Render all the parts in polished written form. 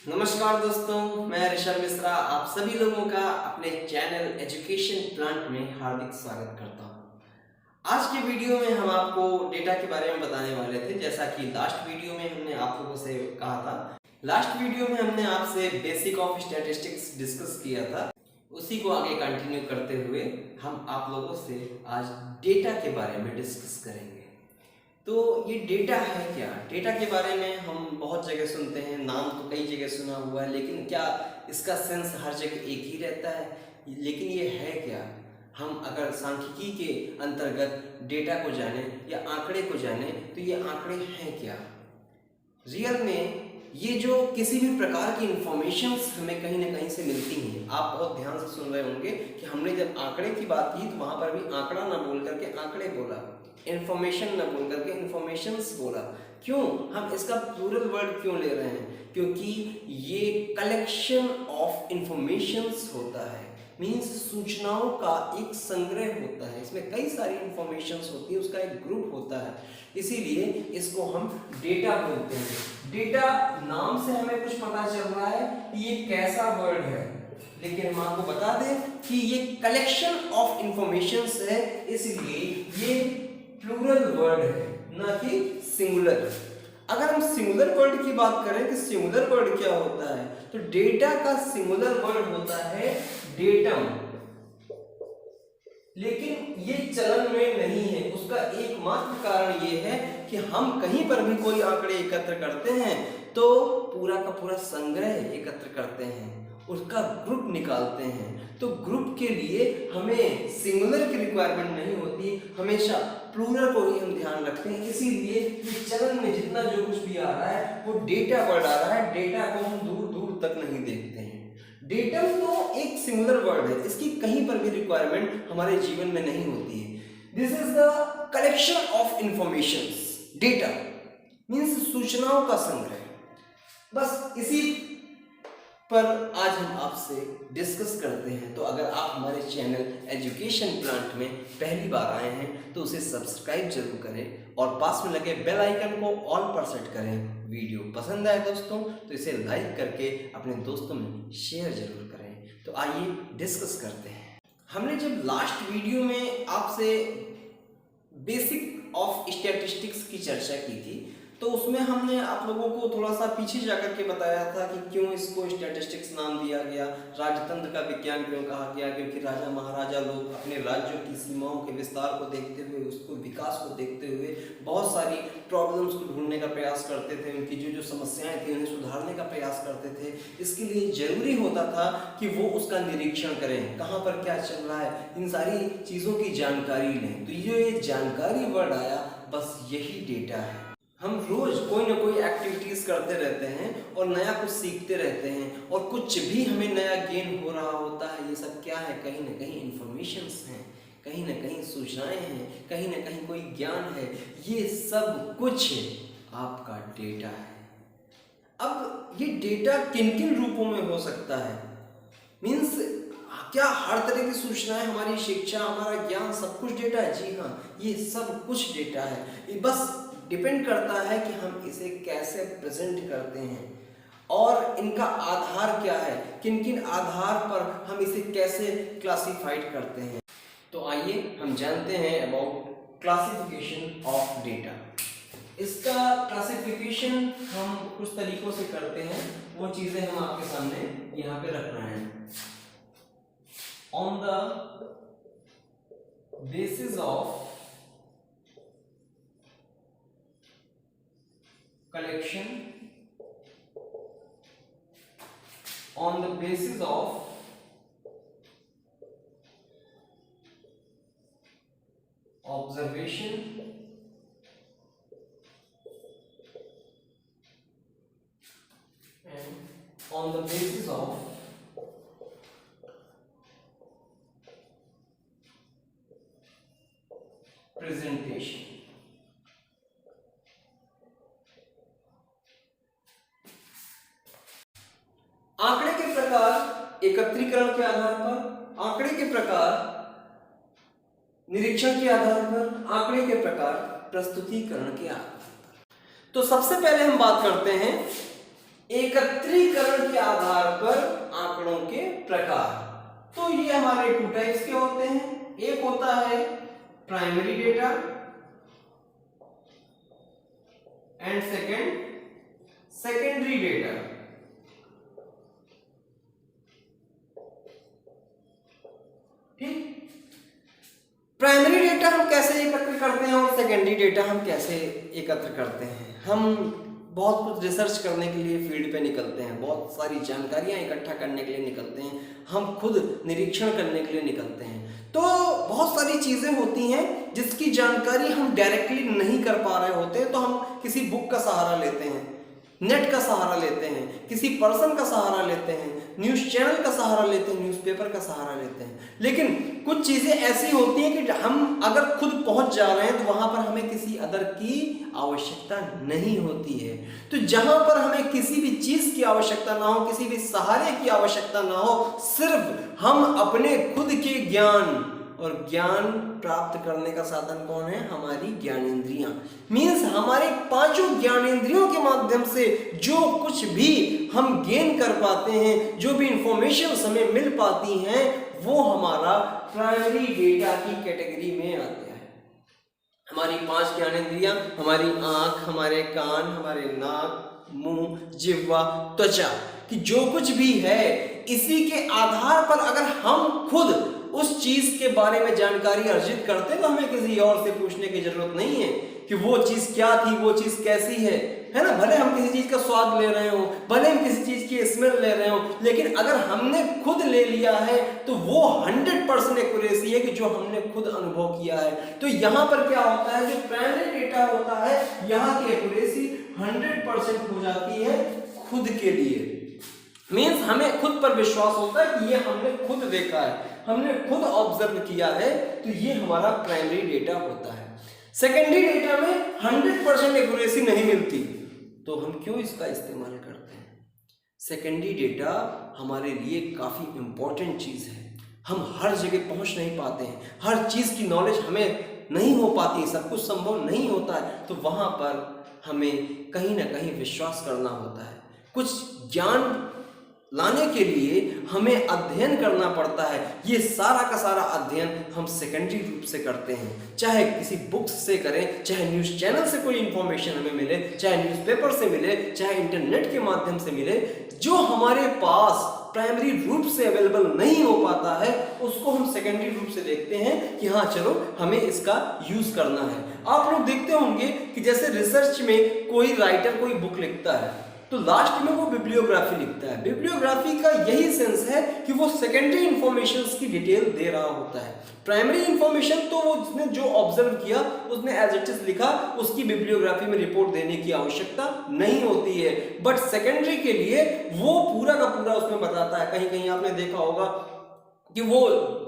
नमस्कार दोस्तों, मैं ऋषभ मिश्रा आप सभी लोगों का अपने चैनल एजुकेशन प्लांट में हार्दिक स्वागत करता हूं। आज के वीडियो में हम आपको डेटा के बारे में बताने वाले थे। जैसा कि लास्ट वीडियो में हमने आप लोगों से कहा था, लास्ट वीडियो में हमने आपसे बेसिक ऑफ स्टैटिस्टिक्स डिस्कस किया था। उसी को आगे कंटिन्यू करते हुए हम आप लोगों से आज डेटा के बारे में डिस्कस करेंगे। तो ये डेटा है क्या? डेटा के बारे में हम बहुत जगह सुनते हैं, नाम तो कई जगह सुना हुआ है, लेकिन क्या इसका सेंस हर जगह एक ही रहता है? लेकिन ये है क्या? हम अगर सांख्यिकी के अंतर्गत डेटा को जाने या आंकड़े को जाने तो ये आंकड़े हैं क्या? रियल में ये जो किसी भी प्रकार की इंफॉर्मेशंस हमें कहीं ना कहीं से मिलती हैं। आप बहुत ध्यान से सुन रहे होंगे कि हमने जब आंकड़े की बात की तो वहां पर भी आंकड़ा ना बोल करके आंकड़े बोला, इंफॉर्मेशन ना बोल करके इंफॉर्मेशंस बोला। क्यों हम इसका प्लूरल वर्ड क्यों ले रहे हैं? क्योंकि ये कलेक्शन ऑफ इंफॉर्मेशंस होता है, मीन्स सूचनाओं का एक संग्रह होता है। इसमें कई सारी इंफॉर्मेशंस होती है, उसका एक ग्रुप होता है, इसीलिए इसको हम डेटा बोलते हैं। डेटा नाम से हमें कुछ पता चल रहा है कि ये कैसा वर्ड है, लेकिन हम आपको बता दें कि ये कलेक्शन ऑफ इंफॉर्मेशंस है, इसलिए ये प्लूरल वर्ड है, ना कि सिंगुलर। अगर हम सिंगुलर वर्ड की बात करें कि सिंगुलर वर्ड क्या होता है, तो डेटा का सिंगुलर वर्ड होता है डेटम, लेकिन ये चलन में नहीं है। उसका एकमात्र कारण ये है कि हम कहीं पर भी कोई आंकड़े एकत्र करते हैं तो पूरा का पूरा संग्रह एकत्र करते हैं, उसका ग्रुप निकालते हैं। तो ग्रुप के लिए हमें सिंगुलर की रिक्वायरमेंट नहीं होती, हमेशा प्लूरल को ही हम ध्यान रखते हैं। इसीलिए ये चलन में जितना जो कुछ भी आ रहा है वो डेटा वर्ड आ रहा है। डेटा को हम दूर दूर तक नहीं देखते हैं। डेटम तो एक सिंगुलर वर्ड है, इसकी कहीं पर भी रिक्वायरमेंट हमारे जीवन में नहीं होती है। This is the collection of informations. Data means सूचनाओं का संग्रह। बस इसी पर आज हम आपसे डिस्कस करते हैं। तो अगर आप हमारे चैनल एजुकेशन प्लांट में पहली बार आए हैं तो उसे सब्सक्राइब जरूर करें और पास में लगे बेल आइकन को ऑल पर सेट करें। वीडियो पसंद आए दोस्तों तो इसे लाइक करके अपने दोस्तों में शेयर जरूर करें। तो आइए डिस्कस करते हैं। हमने जब लास्ट वीडियो में आपसे बेसिक ऑफ स्टैटिस्टिक्स की चर्चा की थी तो उसमें हमने आप लोगों को थोड़ा सा पीछे जाकर के बताया था कि क्यों इसको स्टैटिस्टिक्स नाम दिया गया, राजतंत्र का विज्ञान क्यों कहा गया, क्योंकि राजा महाराजा लोग अपने राज्यों की सीमाओं के विस्तार को देखते हुए, उसको विकास को देखते हुए बहुत सारी प्रॉब्लम्स को ढूंढने का प्रयास करते थे, उनकी जो जो समस्याएं थी उन्हें सुधारने का प्रयास करते थे। इसके लिए जरूरी होता था कि वो उसका निरीक्षण करें, कहाँ पर क्या चल रहा है, इन सारी चीज़ों की जानकारी लें। तो ये जानकारी वर्ड आया, बस यही डेटा है। हम रोज कोई ना कोई एक्टिविटीज करते रहते हैं और नया कुछ सीखते रहते हैं और कुछ भी हमें नया गेन हो रहा होता है। ये सब क्या है? कहीं ना कहीं इंफॉर्मेशंस हैं, कहीं ना कहीं सूचनाएं हैं, कहीं ना कहीं कोई ज्ञान है। ये सब कुछ आपका डेटा है। अब ये डेटा किन किन रूपों में हो सकता है? मीन्स क्या हर तरह की सूचनाएं, हमारी शिक्षा, हमारा ज्ञान, सब कुछ डेटा है? जी हाँ, ये सब कुछ डेटा है। ये बस डिपेंड करता है कि हम इसे कैसे प्रेजेंट करते हैं और इनका आधार क्या है, किन किन आधार पर हम इसे कैसे क्लासिफाइड करते हैं। तो आइए हम जानते हैं अबाउट क्लासिफिकेशन ऑफ डेटा। इसका क्लासिफिकेशन हम कुछ तरीकों से करते हैं, वो चीजें हम आपके सामने यहाँ पे रख रहे हैं। On the basis of collection, on the basis of observation and on the basis of presentation। आंकड़े के प्रकार एकत्रीकरण के आधार पर, आंकड़े के प्रकार निरीक्षण के आधार पर, आंकड़े के प्रकार प्रस्तुतिकरण के आधार पर। तो सबसे पहले हम बात करते हैं एकत्रीकरण के आधार पर आंकड़ों के प्रकार। तो ये हमारे टू टाइप्स के होते हैं। एक होता है primary data and secondary data. ठीक, प्राइमरी डेटा हम कैसे एकत्र करते हैं और सेकेंडरी डेटा हम कैसे एकत्र करते हैं। हम बहुत कुछ रिसर्च करने के लिए फील्ड पे निकलते हैं, बहुत सारी जानकारियां इकट्ठा करने के लिए निकलते हैं, हम खुद निरीक्षण करने के लिए निकलते हैं। तो बहुत सारी चीजें होती हैं जिसकी जानकारी हम डायरेक्टली नहीं कर पा रहे होते हैं, तो हम किसी बुक का सहारा लेते हैं, नेट का सहारा लेते हैं, किसी पर्सन का सहारा लेते हैं, न्यूज़ चैनल का सहारा लेते हैं, न्यूज़पेपर का सहारा लेते हैं। लेकिन कुछ चीज़ें ऐसी होती हैं कि हम अगर खुद पहुंच जा रहे हैं तो वहां पर हमें किसी अदर की आवश्यकता नहीं होती है। तो जहां पर हमें किसी भी चीज़ की आवश्यकता ना हो, किसी भी सहारे की आवश्यकता ना हो, सिर्फ हम अपने खुद के ज्ञान, और ज्ञान प्राप्त करने का साधन कौन है? हमारी ज्ञानेंद्रियां। मीन्स हमारे पांचों ज्ञानेंद्रियों के माध्यम से जो कुछ भी हम गेन कर पाते हैं, जो भी इंफॉर्मेशन हमें मिल पाती हैं, वो हमारा प्राइमरी डेटा की कैटेगरी में आते हैं। हमारी पांच ज्ञानेंद्रियां, हमारी आंख, हमारे कान, हमारे नाक, मुंह, जिह्वा, त्वचा कि जो कुछ भी है, इसी के आधार पर अगर हम खुद उस चीज के बारे में जानकारी अर्जित करते हैं तो हमें किसी और से पूछने की जरूरत नहीं है कि वो चीज क्या थी, वो चीज कैसी है ना। भले हम किसी चीज का स्वाद ले रहे हो, भले हम किसी चीज की स्मेल ले रहे हो, लेकिन अगर हमने खुद ले लिया है तो वो 100% एक्यूरेसी है कि जो हमने खुद अनुभव किया है। तो यहाँ पर क्या होता है, जो प्राइमरी डेटा होता है, यहाँ की एक्यूरेसी 100% हो जाती है खुद के लिए। मीन्स हमें खुद पर विश्वास होता है कि ये हमने खुद देखा है, हमने खुद ऑब्जर्व किया है, तो ये हमारा प्राइमरी डेटा होता है। सेकेंडरी डेटा में 100% एक्यूरेसी नहीं मिलती, तो हम क्यों इसका इस्तेमाल करते हैं? सेकेंडरी डेटा हमारे लिए काफ़ी इंपॉर्टेंट चीज़ है। हम हर जगह पहुंच नहीं पाते हैं, हर चीज़ की नॉलेज हमें नहीं हो पाती, सब कुछ संभव नहीं होता है, तो वहाँ पर हमें कहीं ना कहीं विश्वास करना होता है। कुछ ज्ञान लाने के लिए हमें अध्ययन करना पड़ता है। ये सारा का सारा अध्ययन हम सेकेंडरी रूप से करते हैं, चाहे किसी बुक्स से करें, चाहे न्यूज़ चैनल से कोई इंफॉर्मेशन हमें मिले, चाहे न्यूज़पेपर से मिले, चाहे इंटरनेट के माध्यम से मिले। जो हमारे पास प्राइमरी रूप से अवेलेबल नहीं हो पाता है, उसको हम सेकेंडरी रूप से देखते हैं कि हाँ चलो हमें इसका यूज करना है। आप लोग देखते होंगे कि जैसे रिसर्च में कोई राइटर कोई बुक लिखता है तो लास्ट में वो बिब्लियोग्राफी लिखता है। बिब्लियोग्राफी का यही सेंस है कि वो सेकेंडरी इंफॉर्मेशंस की डिटेल दे रहा होता है। प्राइमरी इंफॉर्मेशन तो वो जिसने जो ऑब्जर्व किया उसने एज इट इज लिखा, उसकी बिब्लियोग्राफी में रिपोर्ट देने की आवश्यकता नहीं होती है। बट सेकेंडरी के लिए वो पूरा का पूरा उसमें बताता है। कहीं कहीं आपने देखा होगा कि वो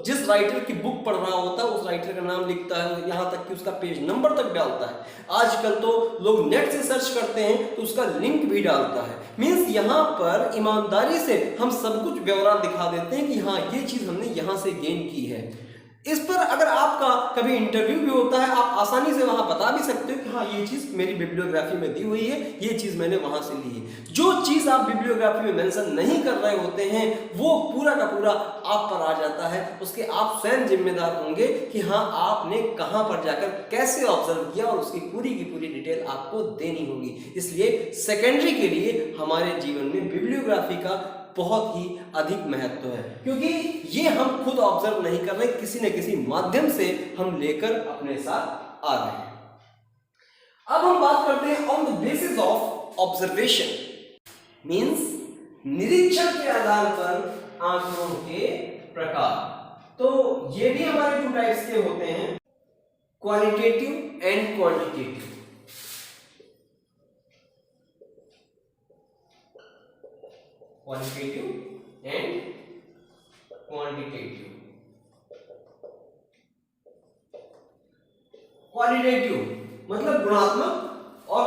जिस राइटर की बुक पढ़ रहा होता है उस राइटर का नाम लिखता है, यहाँ तक कि उसका पेज नंबर तक डालता है। आजकल तो लोग नेट से सर्च करते हैं तो उसका लिंक भी डालता है। मीन्स यहाँ पर ईमानदारी से हम सब कुछ ब्यौरा दिखा देते हैं कि हाँ ये चीज़ हमने यहाँ से गेन की है। इस पर अगर आपका कभी इंटरव्यू भी होता है, आप आसानी से वहां बता भी सकते हो कि हाँ ये चीज मेरी बिब्लियोग्राफी में दी हुई है, ये चीज मैंने वहां से ली है। जो चीज आप बिब्लियोग्राफी में मेंशन नहीं कर रहे होते हैं वो पूरा का पूरा आप पर आ जाता है, उसके आप स्वयं जिम्मेदार होंगे कि हाँ आपने कहां पर जाकर कैसे ऑब्जर्व किया और उसकी पूरी की पूरी डिटेल आपको देनी होगी। इसलिए सेकेंडरी के लिए हमारे जीवन में बिब्लियोग्राफी का बहुत ही अधिक महत्व है, क्योंकि ये हम खुद ऑब्जर्व नहीं कर रहे, किसी न किसी माध्यम से हम लेकर अपने साथ आ रहे हैं। अब हम बात करते हैं on the basis of observation, means निरीक्षण के आधार पर आंकड़ों के प्रकार। तो ये भी हमारे टू टाइप्स के होते हैं, qualitative and quantitative. Qualitative and quantitative. Qualitative मतलब गुणात्मक और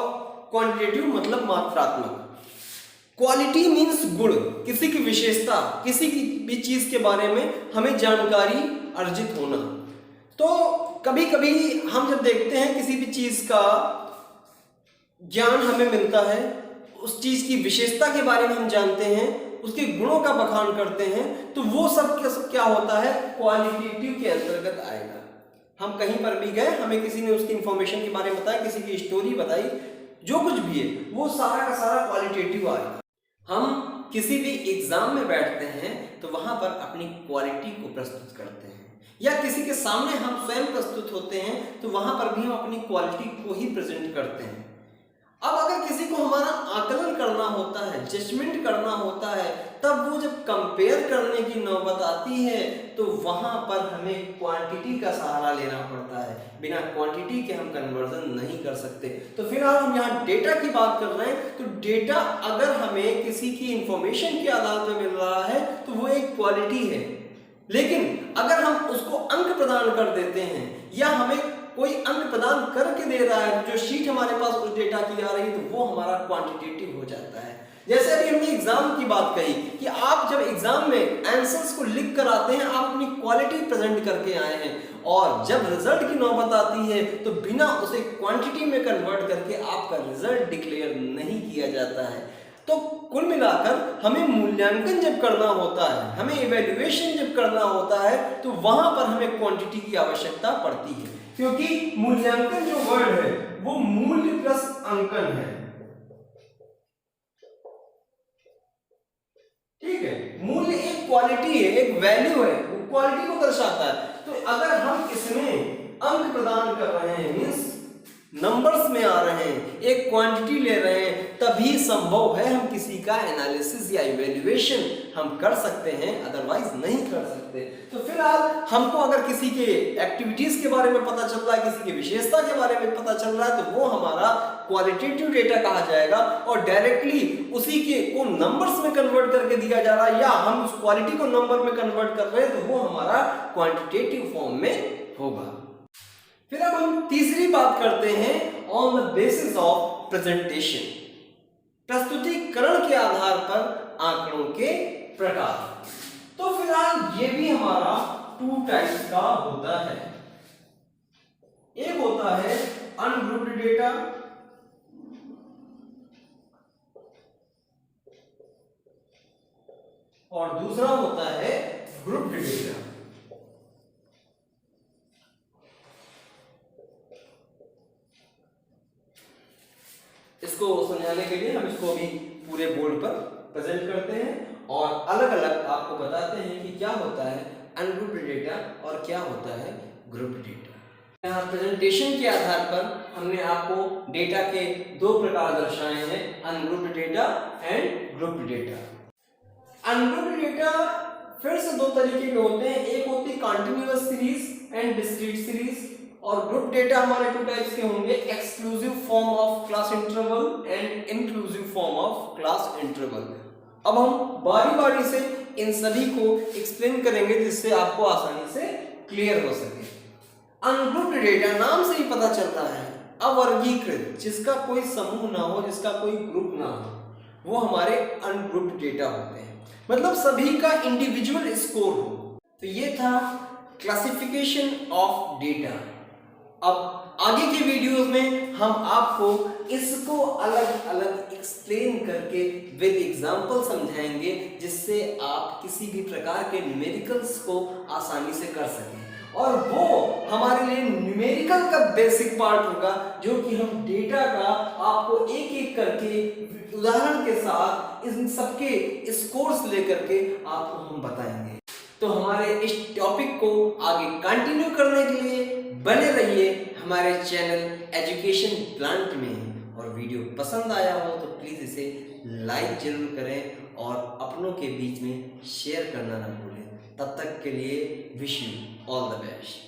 क्वांटिटेटिव मतलब मात्रात्मक। क्वालिटी मीन्स गुण, किसी की विशेषता, किसी की भी चीज के बारे में हमें जानकारी अर्जित होना। तो कभी कभी हम जब देखते हैं किसी भी चीज का ज्ञान हमें मिलता है, उस चीज की विशेषता के बारे में हम जानते हैं, उसके गुणों का बखान करते हैं, तो वो सब क्या होता है, क्वालिटेटिव के अंतर्गत आएगा। हम कहीं पर भी गए, हमें किसी ने उसकी इंफॉर्मेशन के बारे में बताया, किसी की स्टोरी बताई, जो कुछ भी है वो सारा का सारा क्वालिटेटिव आएगा। हम किसी भी एग्जाम में बैठते हैं तो वहां पर अपनी क्वालिटी को प्रस्तुत करते हैं, या किसी के सामने हम स्वयं प्रस्तुत होते हैं तो वहां पर भी हम अपनी क्वालिटी को ही प्रेजेंट करते हैं। अब अगर किसी को हमारा आकलन करना होता है, जजमेंट करना होता है, तब वो जब कंपेयर करने की नौबत आती है तो वहां पर हमें क्वांटिटी का सहारा लेना पड़ता है। बिना क्वांटिटी के हम कन्वर्जन नहीं कर सकते। तो फिलहाल हम यहाँ डेटा की बात कर रहे हैं, तो डेटा अगर हमें किसी की इंफॉर्मेशन के आधार पर मिल रहा है तो वो एक क्वालिटी है, लेकिन अगर हम उसको अंक प्रदान कर देते हैं या हमें कोई अंक प्रदान करके दे रहा है, जो शीट हमारे पास उस डेटा की आ रही है, तो वो हमारा क्वांटिटेटिव हो जाता है। जैसे अभी हमने एग्जाम की बात कही कि आप जब एग्जाम में आंसर्स को लिख कर आते हैं, आप अपनी क्वालिटी प्रेजेंट करके आए हैं, और जब रिजल्ट की नौबत आती है तो बिना उसे क्वांटिटी में कन्वर्ट करके आपका रिजल्ट डिक्लेयर नहीं किया जाता है। तो कुल मिलाकर हमें मूल्यांकन जब करना होता है, हमें इवैल्यूएशन जब करना होता है, तो वहां पर हमें क्वांटिटी की आवश्यकता पड़ती है, क्योंकि मूल्यांकन जो वर्ड है वो मूल्य प्लस अंकन है। ठीक है, मूल्य एक क्वालिटी है, एक वैल्यू है, वो क्वालिटी को दर्शाता है। तो अगर हम इसमें अंक प्रदान कर रहे हैं, मींस नंबर्स में आ रहे हैं, एक क्वांटिटी ले रहे हैं, तभी संभव है हम किसी का एनालिसिस या इवैल्यूएशन हम कर सकते हैं, अदरवाइज नहीं कर सकते। तो फिलहाल हमको अगर किसी के एक्टिविटीज के बारे में पता चल रहा है, किसी की विशेषता के बारे में पता चल रहा है, तो वो हमारा क्वालिटेटिव डेटा कहा जाएगा, और डायरेक्टली उसी के को नंबर्स में कन्वर्ट करके दिया जा रहा है या हम उस क्वालिटी को नंबर में कन्वर्ट कर रहे हैं, तो वो हमारा क्वांटिटेटिव फॉर्म में होगा। फिर अब हम तीसरी बात करते हैं on the basis of presentation, प्रस्तुतिकरण के आधार पर आंकड़ों के प्रकार। तो फिलहाल ये भी हमारा 2 टाइप्स का होता है। एक होता है अनग्रुप्ड डेटा, और दूसरा होता है ग्रुप्ड डेटा। इसको समझाने के लिए हम इसको अभी पूरे बोर्ड पर प्रेजेंट करते हैं और अलग अलग आपको बताते हैं कि क्या होता है अनग्रुप्ड डेटा और क्या होता है ग्रुप्ड डेटा। यहाँ प्रेजेंटेशन के आधार पर हमने आपको डेटा के 2 प्रकार दर्शाए हैं, ungrouped data and grouped data. Ungrouped data फिर से 2 तरीके के होते हैं, एक होती है continuous series and discrete series, और ग्रुप डेटा हमारे 2 टाइप्स के होंगे, exclusive form of class interval and inclusive form of class interval. अब हम बारी बारी से इन सभी को एक्सप्लेन करेंगे जिससे आपको आसानी से क्लियर हो सके। अनग्रुप्ड डेटा नाम से ही पता चल रहा है, अवर्गीकृत, जिसका कोई समूह ना हो, जिसका कोई ग्रुप ना हो, वो हमारे अनग्रुप्ड डेटा होते हैं, मतलब सभी का इंडिविजुअल स्कोर हो। तो ये था क्लासिफिकेशन ऑफ डेटा। अब आगे के वीडियोस में हम आपको इसको अलग अलग एक्सप्लेन करके विद एग्जांपल समझाएंगे, जिससे आप किसी भी प्रकार के न्यूमेरिकल्स को आसानी से कर सकें, और वो हमारे लिए न्यूमेरिकल का बेसिक पार्ट होगा, जो कि हम डेटा का आपको एक एक करके उदाहरण के साथ इन सबके स्कोर्स लेकर के आपको हम बताएंगे। तो हमारे इस टॉपिक को आगे कंटिन्यू करने के लिए बने रहिए हमारे चैनल एजुकेशन प्लांट में, और वीडियो पसंद आया हो तो प्लीज़ इसे लाइक जरूर करें और अपनों के बीच में शेयर करना ना भूलें। तब तक के लिए wish you all the best.